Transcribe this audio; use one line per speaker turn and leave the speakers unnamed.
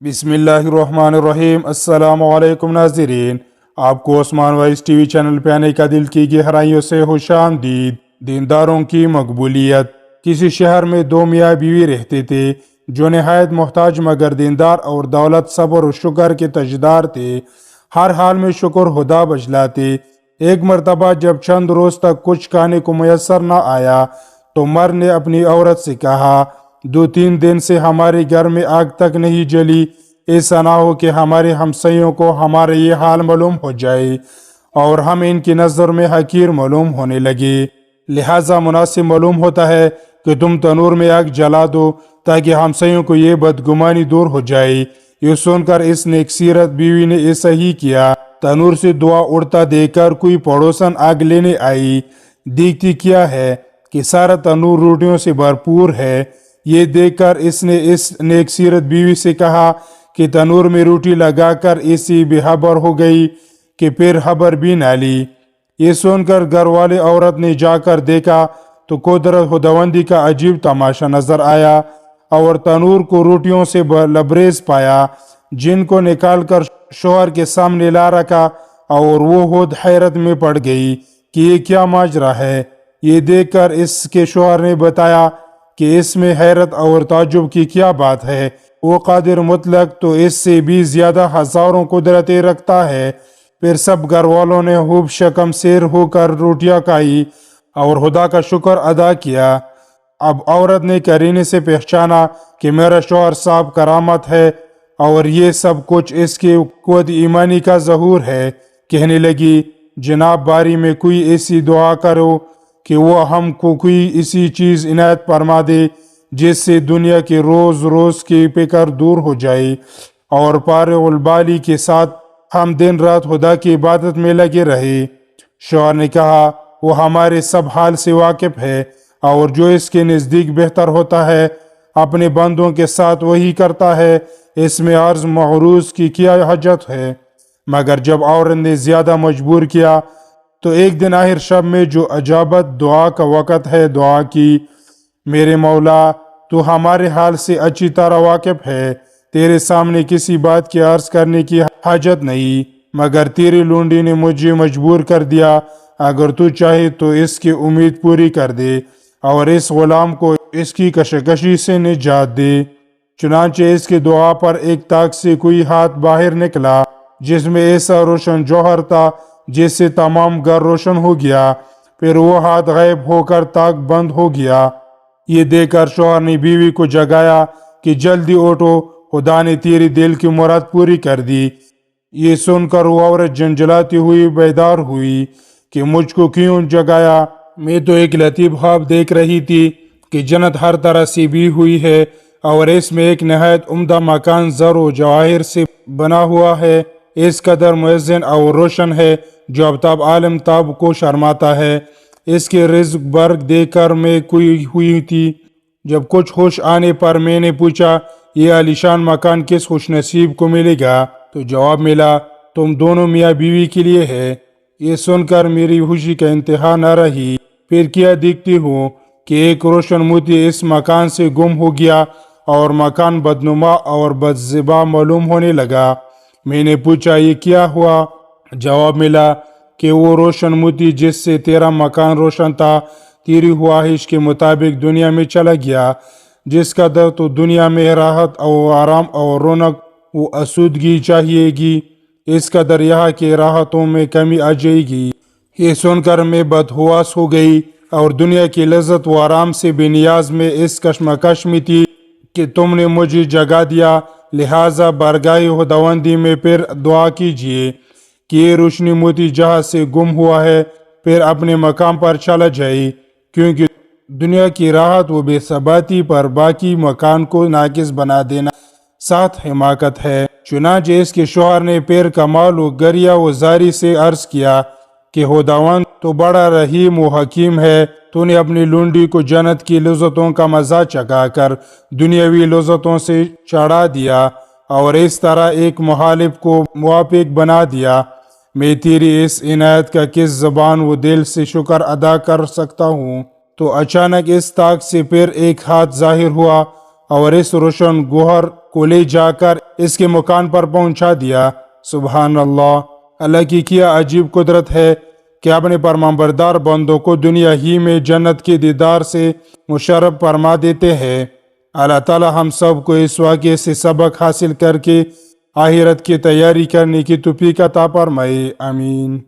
بسم اللہ الرحمن الرحیم۔ السلام علیکم ناظرین، آپ کو عثمان وائس ٹی وی چینل پہ آنے کا دل کی گہرائیوں سے خوش آمدید۔ دینداروں کی مقبولیت۔ کسی شہر میں دو میاں بیوی رہتے تھے جو نہایت محتاج مگر دیندار اور دولت صبر و شکر کے تاجدار تھے۔ ہر حال میں شکر خدا بجلاتے۔ ایک مرتبہ جب چند روز تک کچھ کھانے کو میسر نہ آیا تو مرد نے اپنی عورت سے کہا، 2-3 دن سے ہمارے گھر میں آگ تک نہیں جلی، ایسا نہ ہو کہ ہمارے ہمسائیوں کو ہمارا یہ حال معلوم ہو جائے اور ہم ان کی نظر میں حقیر معلوم ہونے لگے۔ لہٰذا مناسب معلوم ہوتا ہے کہ تم تنور میں آگ جلا دو تاکہ ہمسائیوں کو یہ بدگمانی دور ہو جائے۔ یہ سن کر اس نیک سیرت بیوی نے ایسا ہی کیا۔ تنور سے دھواں اڑتا دیکھ کر کوئی پڑوسن آگ لینے آئی۔ دیکھتی کیا ہے کہ سارا تنور روٹیوں سے بھرپور ہے۔ یہ دیکھ کر اس نے اس نیک سیرت بیوی سے کہا کہ تنور میں روٹی لگا کر ایسی بے خبر ہو گئی کہ پھر خبر بھی نہ لی۔ یہ سن کر گھر والے عورت نے جا کر دیکھا تو قدرت خداوندی کا عجیب تماشا نظر آیا اور تنور کو روٹیوں سے لبریز پایا، جن کو نکال کر شوہر کے سامنے لا رکھا، اور وہ خود حیرت میں پڑ گئی کہ یہ کیا ماجرا ہے۔ یہ دیکھ کر اس کے شوہر نے بتایا کہ اس میں حیرت اور تعجب کی کیا بات ہے، وہ قادر مطلق تو اس سے بھی زیادہ ہزاروں قدرتیں رکھتا ہے۔ پھر سب گھر والوں نے خوب شکم سیر ہو کر روٹیاں کھائی اور خدا کا شکر ادا کیا۔ اب عورت نے قرینے سے پہچانا کہ میرا شوہر صاحب کرامت ہے اور یہ سب کچھ اس کی قوت ایمانی کا ظہور ہے۔ کہنے لگی، جناب باری میں کوئی ایسی دعا کرو کہ وہ ہم کو کوئی ایسی چیز عنایت فرما دے جس سے دنیا کے روز روز کی فکر دور ہو جائے اور فارغ البالی کے ساتھ ہم دن رات خدا کی عبادت میں لگے رہے۔ شوہر نے کہا، وہ ہمارے سب حال سے واقف ہے اور جو اس کے نزدیک بہتر ہوتا ہے اپنے بندوں کے ساتھ وہی کرتا ہے، اس میں عرض معروض کی کیا حاجت ہے۔ مگر جب عورت نے زیادہ مجبور کیا تو ایک دن آخر شب میں جو اجابت دعا کا وقت ہے دعا کی، میرے مولا تو ہمارے حال سے اچھی طرح واقف ہے، تیرے سامنے کسی بات کی عرض کرنے کی حاجت نہیں، مگر تیری لونڈی نے مجھے مجبور کر دیا، اگر تو چاہے تو اس کی امید پوری کر دے اور اس غلام کو اس کی کشکشی سے نجات دے۔ چنانچہ اس کی دعا پر ایک طاق سے کوئی ہاتھ باہر نکلا جس میں ایسا روشن جوہر تھا جس سے تمام گھر روشن ہو گیا، پھر وہ ہاتھ غائب ہو کر طاق بند ہو گیا۔ یہ دیکھ کر شوہر نے بیوی کو جگایا کہ جلدی اٹھو، خدا نے تیری دل کی مراد پوری کر دی۔ یہ سن کر وہ عورت جھنجھلاتی ہوئی بیدار ہوئی کہ مجھ کو کیوں جگایا، میں تو ایک لطیف خواب دیکھ رہی تھی کہ جنت ہر طرح سے بھی ہوئی ہے اور اس میں ایک نہایت عمدہ مکان زر و جواہر سے بنا ہوا ہے، اس قدر مزین اور روشن ہے جو آفتاب عالم تاب کو شرماتا ہے۔ اس کے رزق برگ دیکھ کر میں کوئی ہوئی تھی۔ جب کچھ ہوش آنے پر میں نے پوچھا، یہ عالیشان مکان کس خوش نصیب کو ملے گا؟ تو جواب ملا، تم دونوں میاں بیوی کے لیے ہے۔ یہ سن کر میری خوشی کا انتہا نہ رہی۔ پھر کیا دیکھتی ہوں کہ ایک روشن موتی اس مکان سے گم ہو گیا اور مکان بدنما اور بدزبا معلوم ہونے لگا۔ میں نے پوچھا، یہ کیا ہوا؟ جواب ملا کہ وہ روشن موتی جس سے تیرا مکان روشن تھا تیری خواہش کے مطابق دنیا میں چلا گیا، جس کا در تو دنیا میں راحت اور آرام اور رونق و آسودگی چاہیے گی، اس کا در یہاں کے راحتوں میں کمی آ جائے گی۔ یہ سن کر میں بدحواس ہو گئی اور دنیا کی لذت و آرام سے بے نیاز میں اس کشمکش میں تھی کہ تم نے مجھے جگا دیا، لہٰذا بارگاہ خداوندی میں پھر دعا کیجیے کہ یہ روشنی موتی جہاں سے گم ہوا ہے پھر اپنے مقام پر چلا جائے، کیونکہ دنیا کی راحت و بے ثباتی پر باقی مکان کو ناقص بنا دینا سخت حماقت ہے۔ چنانچہ اس کے شوہر نے پھر کمال و گریہ و زاری سے عرض کیا کہ خداوند تو بڑا رحیم و حکیم ہے، تو نے اپنی لونڈی کو جنت کی لذتوں کا مزہ چکھا کر دنیاوی لذتوں سے چڑھا دیا اور اس طرح ایک مخالف کو موافق بنا دیا۔ میں تیری اس عنایت کا کس زبان و دل سے شکر ادا کر سکتا ہوں؟ تو اچانک اس طاق سے پھر ایک ہاتھ ظاہر ہوا اور اس روشن گوہر کو لے جا کر اس کے مکان پر پہنچا دیا۔ سبحان اللہ، اللہ کی کیا عجیب قدرت ہے کہ اپنے فرمانبردار بندوں کو دنیا ہی میں جنت کے دیدار سے مشرف فرما دیتے ہیں۔ اللہ تعالی ہم سب کو اس واقعے سے سبق حاصل کر کے آخرت کی تیاری کرنے کی توفیق عطا فرمائے، آمین۔